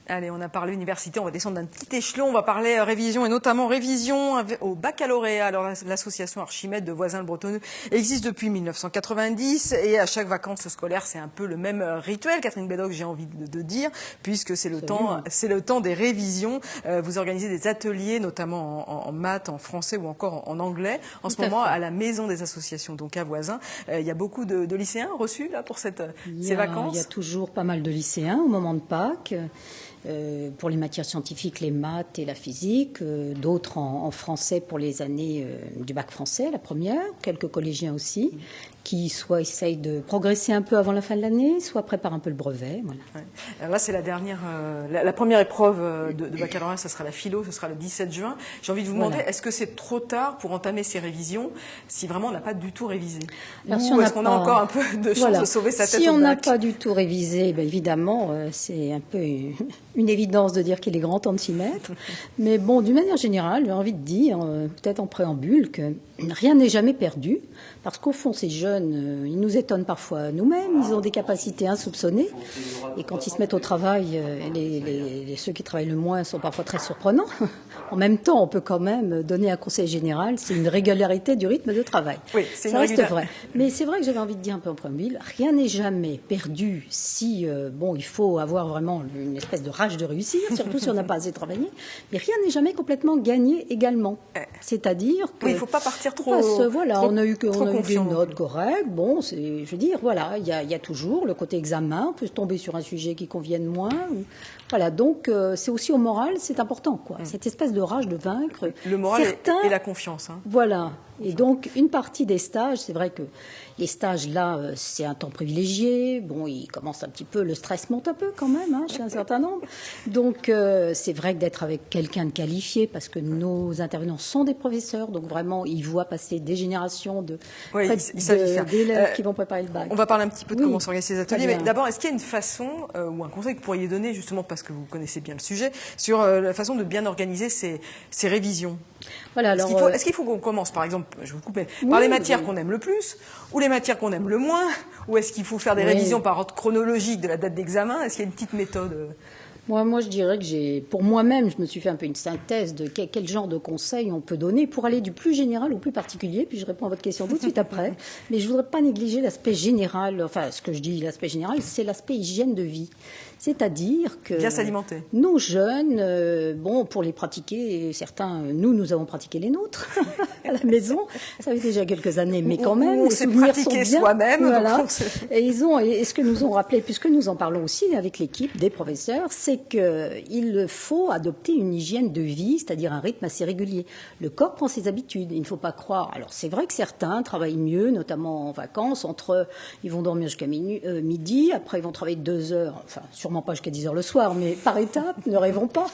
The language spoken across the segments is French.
Allez, on a parlé université, on va descendre d'un petit échelon, on va parler révision et notamment révision au baccalauréat. Alors l'association Archimède de Voisins-le-Bretonneux existe depuis 1990 et à chaque vacances scolaire, c'est un peu le même rituel. Catherine Bédoc, j'ai envie de dire, puisque c'est le temps des révisions. Vous organisez des ateliers, notamment en maths, en français ou encore en anglais. En ce moment, à la Maison des associations, donc à Voisins, il y a beaucoup de lycéens reçus là pour ces vacances. Il y a toujours pas mal de lycéens au moment de Pâques. Pour les matières scientifiques, les maths et la physique, d'autres en français pour les années du bac français, la première, quelques collégiens aussi, qui soit essayent de progresser un peu avant la fin de l'année, soit préparent un peu le brevet. Voilà. Ouais. Alors là, c'est la dernière, la première épreuve de baccalauréat, ça sera la philo, ce sera le 17 juin. J'ai envie de vous demander, est-ce que c'est trop tard pour entamer ces révisions si vraiment on n'a pas du tout révisé? Alors, Ou est-ce qu'on a encore un peu de chance de sauver sa tête Si au on n'a bac? pas du tout révisé, ben évidemment, c'est un peu une évidence de dire qu'il est grand temps de s'y mettre. Mais bon, d'une manière générale, j'ai envie de dire, peut-être en préambule, que rien n'est jamais perdu. Parce qu'au fond, ces jeunes, ils nous étonnent parfois nous-mêmes, ils ont des capacités insoupçonnées. Et quand ils se mettent au travail, ceux qui travaillent le moins sont parfois très surprenants. En même temps, on peut quand même donner un conseil général, c'est une régularité du rythme de travail. Oui, c'est ça reste vrai. Mais c'est vrai que j'avais envie de dire un peu en préambule, rien n'est jamais perdu si, il faut avoir vraiment une espèce de rage de réussir, surtout si on n'a pas assez travaillé. Mais rien n'est jamais complètement gagné également. C'est-à-dire que... Oui, il ne faut pas partir trop... on a eu des notes correctes. Bon, je veux dire, voilà, il y a toujours le côté examen. On peut tomber sur un sujet qui convienne moins. Voilà, donc c'est aussi au moral, c'est important, quoi. Cette espèce de rage de vaincre. Le moral et la confiance. Hein. Voilà. Et donc, une partie des stages, c'est vrai que les stages, là, c'est un temps privilégié. Bon, il commence un petit peu, le stress monte un peu quand même, chez un certain nombre. Donc, c'est vrai que d'être avec quelqu'un de qualifié, parce que nos intervenants sont des professeurs, donc vraiment, ils voient passer des générations d'élèves qui vont préparer le bac. On va parler un petit peu de comment s'organiser ces ateliers, mais d'abord, est-ce qu'il y a une façon ou un conseil que vous pourriez donner, justement parce que vous connaissez bien le sujet, sur la façon de bien organiser ces révisions? Voilà, est-ce qu'il faut qu'on commence, par exemple, je vous coupe, par les matières qu'on aime le plus, ou les matières qu'on aime le moins, ou est-ce qu'il faut faire des révisions par ordre chronologique de la date d'examen? Est-ce qu'il y a une petite méthode? Moi, je dirais que pour moi-même, je me suis fait un peu une synthèse de quel genre de conseils on peut donner pour aller du plus général au plus particulier. Puis je réponds à votre question tout de suite après. Mais je voudrais pas négliger l'aspect général. Enfin, ce que je dis, l'aspect général, c'est l'aspect hygiène de vie. C'est-à-dire que bien s'alimenter. Nos jeunes, pour les pratiquer, certains, nous avons pratiqué les nôtres à la maison. Ça fait déjà quelques années, mais quand même, les souvenirs sont bien. Soi-même. Voilà. Et ce que nous ont rappelé, puisque nous en parlons aussi avec l'équipe des professeurs, c'est qu'il faut adopter une hygiène de vie, c'est-à-dire un rythme assez régulier. Le corps prend ses habitudes. Il ne faut pas croire. Alors c'est vrai que certains travaillent mieux, notamment en vacances. Ils vont dormir jusqu'à midi, après ils vont travailler 2 heures. Enfin, sûrement pas jusqu'à 10 heures le soir, mais par étapes, ne rêvons pas.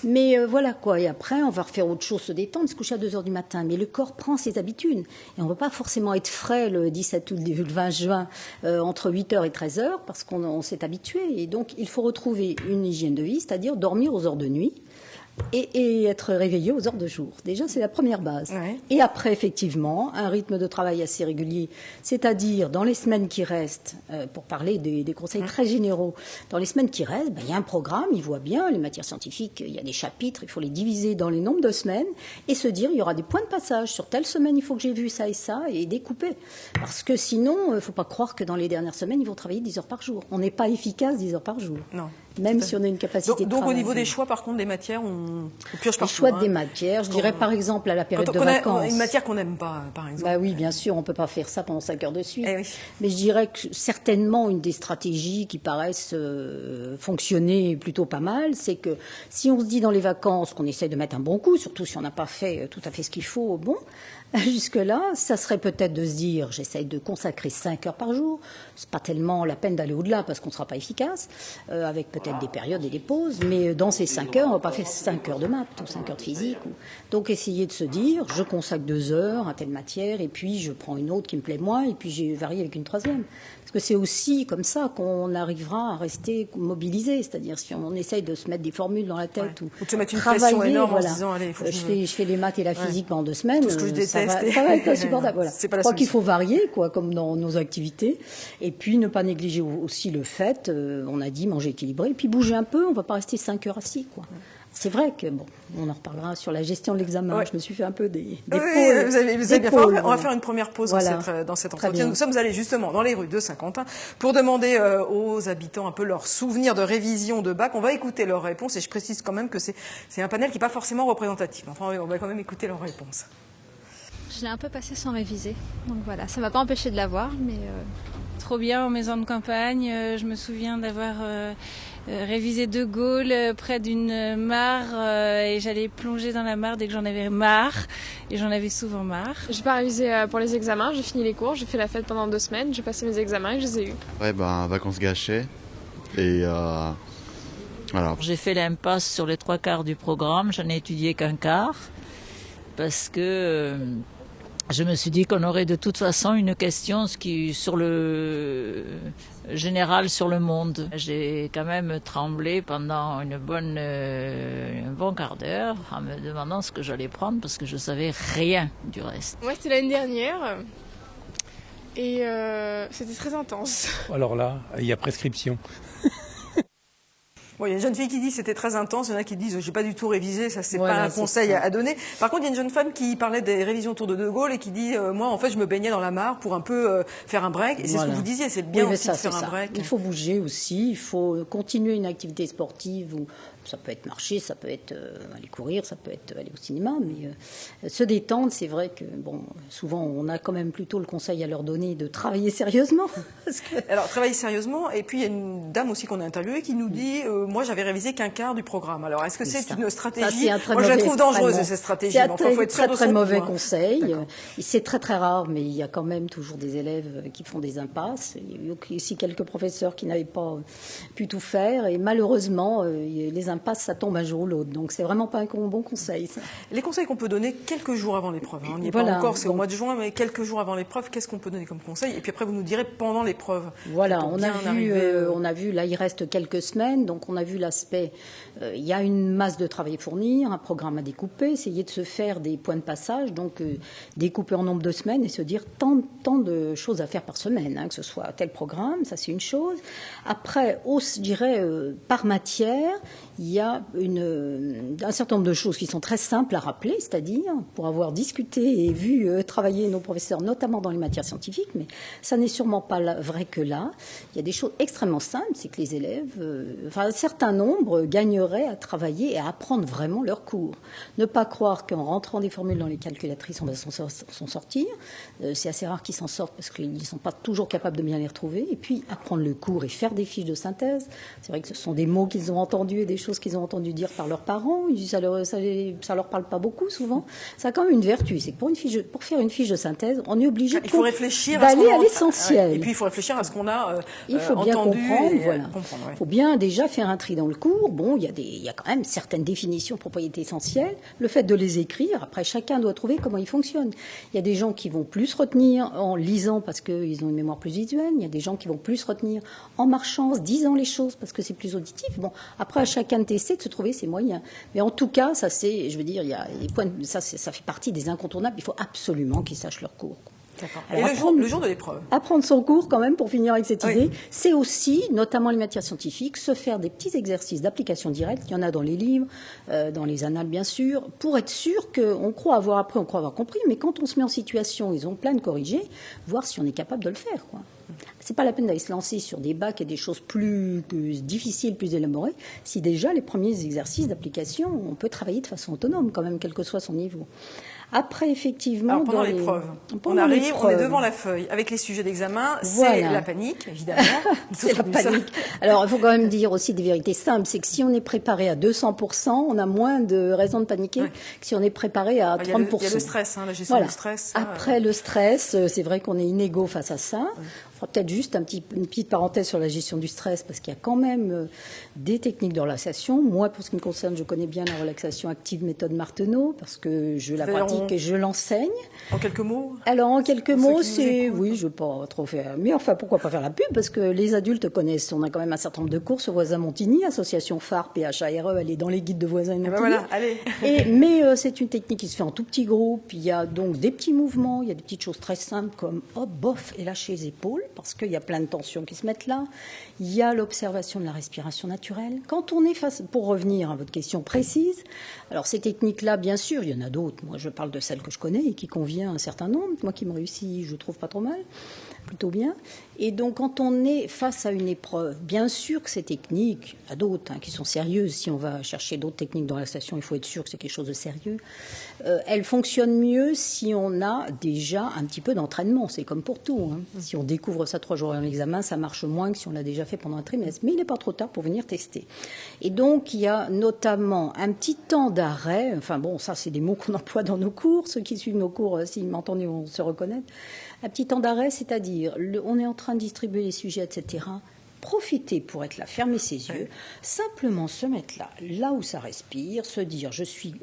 Mais voilà quoi. Et après, on va refaire autre chose, se détendre, se coucher à 2 heures du matin. Mais le corps prend ses habitudes. Et on ne veut pas forcément être frais le 17 ou le 20 juin entre 8 heures et 13 heures parce qu'on s'est habitué. Et donc, il faut retrouver une hygiène de vie, c'est-à-dire dormir aux heures de nuit. Et être réveillé aux heures de jour. Déjà, c'est la première base. Ouais. Et après, effectivement, un rythme de travail assez régulier, c'est-à-dire dans les semaines qui restent, pour parler des conseils très généraux, dans les semaines qui restent, il y a un programme, il voit bien, les matières scientifiques, il y a des chapitres, il faut les diviser dans les nombres de semaines et se dire, il y aura des points de passage. Sur telle semaine, il faut que j'ai vu ça et découper. Parce que sinon, il ne faut pas croire que dans les dernières semaines, ils vont travailler 10 heures par jour. On n'est pas efficace 10 heures par jour. Non. Même si on a une capacité de travail. Donc au niveau des choix, par contre, des matières, on pioche partout. Les choix des matières, je dirais par exemple à la période de vacances. Une matière qu'on n'aime pas, par exemple. Oui, bien sûr, on ne peut pas faire ça pendant 5 heures de suite. Oui. Mais je dirais que certainement une des stratégies qui paraissent fonctionner plutôt pas mal, c'est que si on se dit dans les vacances qu'on essaie de mettre un bon coup, surtout si on n'a pas fait tout à fait ce qu'il faut, jusque-là, ça serait peut-être de se dire, j'essaye de consacrer 5 heures par jour. C'est pas tellement la peine d'aller au-delà parce qu'on ne sera pas efficace, avec peut-être des périodes et des pauses. Mais dans ces 5 heures, on ne va pas faire 5 heures de maths ou 5 heures de physique. Donc essayer de se dire, je consacre 2 heures à telle matière et puis je prends une autre qui me plaît moins et puis j'ai varié avec une troisième. Parce que c'est aussi comme ça qu'on arrivera à rester mobilisé. C'est-à-dire si on essaye de se mettre des formules dans la tête ou de se mettre une travailler, pression énorme en se disant, allez, il faut je fais les maths et la physique pendant 2 semaines. Tout ce que je déteste, test. Ça va être insupportable. Voilà. C'est pas Je la crois qu'il solution. faut varier, quoi, comme dans nos activités. Et puis, ne pas négliger aussi le fait, on a dit, manger équilibré. Et puis, bouger un peu, on ne va pas rester 5 heures assis, quoi. C'est vrai que, bon, on en reparlera sur la gestion de l'examen. Ouais. Je me suis fait un peu des Oui, pôles. vous avez bien fait. On va faire une première pause Voilà. dans cet Très entretien. bien. Nous sommes allés justement dans les rues de Saint-Quentin pour demander aux habitants un peu leurs souvenirs de révision de bac. On va écouter leurs réponses et je précise quand même que c'est un panel qui n'est pas forcément représentatif. Enfin, on va quand même écouter leurs réponses. Je l'ai un peu passé sans réviser. Donc voilà, ça m'a pas empêché de l'avoir, mais Trop bien en maison de campagne. Je me souviens d'avoir révisé De Gaulle près d'une mare et j'allais plonger dans la mare dès que j'en avais marre et j'en avais souvent marre. J'ai pas révisé pour les examens, j'ai fini les cours, j'ai fait la fête pendant 2 semaines, j'ai passé mes examens et je les ai eus. Ouais, vacances gâchées. Et voilà. J'ai fait l'impasse sur les 3/4 du programme, j'en ai étudié qu'un quart, parce que je me suis dit qu'on aurait de toute façon une question sur le général sur le monde. J'ai quand même tremblé pendant un bon quart d'heure en me demandant ce que j'allais prendre, parce que je savais rien du reste. Moi c'était l'année dernière et c'était très intense. Alors là, il y a prescription. Bon, il y a une jeune fille qui dit que c'était très intense, il y en a qui disent j'ai pas du tout révisé, ça c'est Voilà, pas un c'est conseil ça. à donner. Par contre, il y a une jeune femme qui parlait des révisions autour de De Gaulle et qui dit moi en fait je me baignais dans la mare pour un peu faire un break. Et c'est ce que vous disiez, c'est bien Oui, mais aussi ça, de faire c'est un ça. break. Il faut bouger aussi, il faut continuer une activité sportive ou ça peut être marcher, ça peut être aller courir, ça peut être aller au cinéma, mais se détendre, c'est vrai que bon, souvent on a quand même plutôt le conseil à leur donner de travailler sérieusement. Parce que... Alors travailler sérieusement, et puis il y a une dame aussi qu'on a interviewée qui nous dit moi j'avais révisé qu'un quart du programme. Alors est-ce que c'est ça. une Ça, stratégie c'est un très Moi je la mauvais- trouve dangereuse vraiment. cette stratégie, C'est mais un enfin faut être sûr très de très son mauvais coup, hein. conseil. D'accord. C'est très très rare, mais il y a quand même toujours des élèves qui font des impasses. Il y a eu aussi quelques professeurs qui n'avaient pas pu tout faire, et malheureusement les impasses ça tombe un jour ou l'autre. Donc c'est vraiment pas un bon conseil. Ça. Les conseils qu'on peut donner quelques jours avant l'épreuve, hein. On n'y est Voilà, pas encore, c'est au donc- mois de juin, mais quelques jours avant l'épreuve, qu'est-ce qu'on peut donner comme conseil? Et puis après vous nous direz pendant l'épreuve. Voilà, Pour on bien a arriver, vu, là il reste quelques semaines, donc on a vu l'aspect, il y a une masse de travail à fournir, un programme à découper, essayer de se faire des points de passage, donc découper en nombre de semaines et se dire tant de choses à faire par semaine, hein, que ce soit tel programme, ça c'est une chose. Après, je dirais, par matière, il y a un certain nombre de choses qui sont très simples à rappeler, c'est-à-dire, pour avoir discuté et vu travailler nos professeurs, notamment dans les matières scientifiques, mais ça n'est sûrement pas vrai que là. Il y a des choses extrêmement simples, c'est que les élèves, un certain nombre gagneraient à travailler et à apprendre vraiment leur cours. Ne pas croire qu'en rentrant des formules dans les calculatrices, on va s'en sortir. C'est assez rare qu'ils s'en sortent parce qu'ils ne sont pas toujours capables de bien les retrouver. Et puis, apprendre le cours et faire des fiches de synthèse. C'est vrai que ce sont des mots qu'ils ont entendus et des choses qu'ils ont entendu dire par leurs parents. Ça leur parle pas beaucoup souvent. Ça a quand même une vertu, c'est que pour faire une fiche de synthèse, on est obligé il faut réfléchir à ce d'aller qu'on à l'essentiel. Et puis il faut réfléchir à ce qu'on a Il faut bien entendu comprendre, et voilà. comprendre, ouais. Il faut bien déjà faire un tri dans le cours. Bon, il y a quand même certaines définitions, propriétés essentielles. Le fait de les écrire, après chacun doit trouver comment ils fonctionnent. Il y a des gens qui vont plus retenir en lisant parce qu'ils ont une mémoire plus visuelle. Il y a des gens qui vont plus retenir en marchant, en se disant les choses parce que c'est plus auditif. Bon, après à chacun de tester, de se trouver ses moyens. Mais en tout cas, ça c'est, je veux dire, il y a les points, ça fait partie des incontournables. Il faut absolument qu'ils sachent leur cours. D'accord. Alors, Et le jour de l'épreuve. Apprendre son cours, quand même, pour finir avec cette Oui. idée, c'est aussi, notamment les matières scientifiques, se faire des petits exercices d'application directe. Il y en a dans les livres, dans les annales, bien sûr, pour être sûr qu'on croit avoir appris, on croit avoir compris, mais quand on se met en situation, ils ont plein de corriger, voir si on est capable de le faire, quoi. C'est pas la peine d'aller se lancer sur des bacs et des choses plus difficiles, plus élaborées, si déjà les premiers exercices d'application, on peut travailler de façon autonome, quand même, quel que soit son niveau. Après, effectivement, Alors, pendant l'épreuve, on arrive, on est devant la feuille avec les sujets d'examen. Voilà. C'est la panique, évidemment. C'est la panique. Alors, il faut quand même dire aussi des vérités simples. C'est que si on est préparé à 200%, on a moins de raisons de paniquer Ouais. que si on est préparé à 30%. Il y a le stress, hein, la gestion Voilà. du stress. Après le stress, c'est vrai qu'on est inégaux face à ça. fera peut-être juste une petite parenthèse sur la gestion du stress, parce qu'il y a quand même des techniques de relaxation. Moi, pour ce qui me concerne, je connais bien la relaxation active méthode Martenot, parce que je la pratique et je l'enseigne. En quelques mots? Alors, en quelques mots, c'est... Oui, je ne veux pas trop faire... Mais enfin, pourquoi pas faire la pub? Parce que les adultes connaissent. On a quand même un certain nombre de cours sur Voisin Montigny, association phare, PHARE, elle est dans les guides de Voisin Montigny. Voilà, allez. Mais c'est une technique qui se fait en tout petit groupe. Il y a donc des petits mouvements, il y a des petites choses très simples comme hop, bof, et lâcher les épaules, parce qu'il y a plein de tensions qui se mettent là. Il y a l'observation de la respiration naturelle. Quand on est face, pour revenir à votre question précise, alors ces techniques-là, bien sûr, il y en a d'autres. Moi, je parle de celles que je connais et qui convient à un certain nombre. Moi qui me réussit, je trouve pas trop mal, plutôt bien. Et donc, quand on est face à une épreuve, bien sûr que ces techniques, il y a d'autres qui sont sérieuses. Si on va chercher d'autres techniques dans la station, il faut être sûr que c'est quelque chose de sérieux. Elles fonctionnent mieux si on a déjà un petit peu d'entraînement. C'est comme pour tout. Si on découvre ça 3 jours avant l'examen, ça marche moins que si on l'a déjà fait pendant un trimestre. Mais il n'est pas trop tard pour venir tester. Et donc, il y a notamment un petit temps d'arrêt. Enfin bon, ça, c'est des mots qu'on emploie dans nos cours. Ceux qui suivent nos cours, s'ils m'entendent, vont se reconnaître. Un petit temps d'arrêt, c'est-à-dire, on est en train de distribuer les sujets, etc. Profiter pour être là, fermer ses yeux, simplement se mettre là où ça respire, se dire, je suis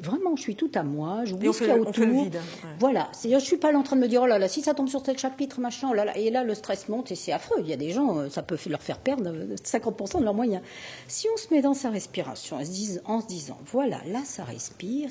tout à moi, j'oublie ce qu'il y a autour. On fait le vide. Voilà, c'est-à-dire, je suis pas là en train de me dire, oh là là, si ça tombe sur tel chapitre, machin, oh là là, et là, le stress monte et c'est affreux. Il y a des gens, ça peut leur faire perdre 50% de leurs moyens. Si on se met dans sa respiration, en se disant, voilà, là, ça respire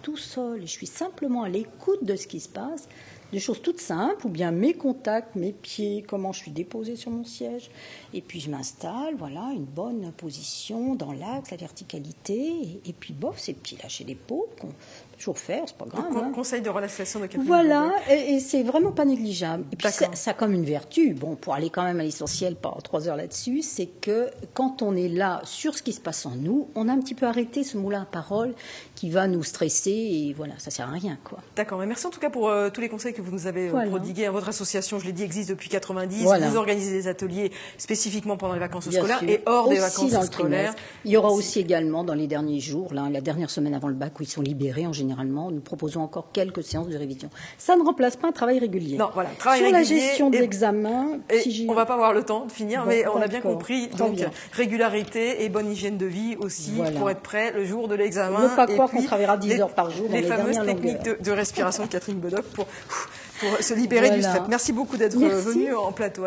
tout seul, et je suis simplement à l'écoute de ce qui se passe, des choses toutes simples, ou bien mes contacts, mes pieds, comment je suis déposée sur mon siège, et puis je m'installe, voilà, une bonne position dans l'axe, la verticalité, et puis bof, ces petits lâcher l'épaule, qu'on peut toujours faire, c'est pas grave. Conseil de relaxation de Catherine. Voilà, et c'est vraiment pas négligeable. Et puis ça a comme une vertu, bon, pour aller quand même à l'essentiel, pas 3 heures là-dessus, c'est que quand on est là sur ce qui se passe en nous, on a un petit peu arrêté ce moulin à parole qui va nous stresser, et voilà, ça sert à rien, quoi. D'accord, mais merci en tout cas pour tous les conseils que vous nous avez prodigués. Votre association, je l'ai dit, existe depuis 90. Voilà. Vous organisez des ateliers spécifiquement pendant les vacances scolaires et hors des vacances scolaires. Il y aura aussi également dans les derniers jours, là, la dernière semaine avant le bac, où ils sont libérés, généralement, nous proposons encore quelques séances de révision. Ça ne remplace pas un travail régulier. Non, voilà, travail sur régulier. La gestion de l'examen, on va pas avoir le temps de finir, bon, mais on a bien compris. Très donc, bien. Régularité et bonne hygiène de vie aussi pour être prêt le jour de l'examen. Ne pas croire qu'on travaillera 10 heures par jour dans les fameuses techniques de respiration de Catherine Bedoc pour se libérer du stress. Merci beaucoup d'être venue en plateau.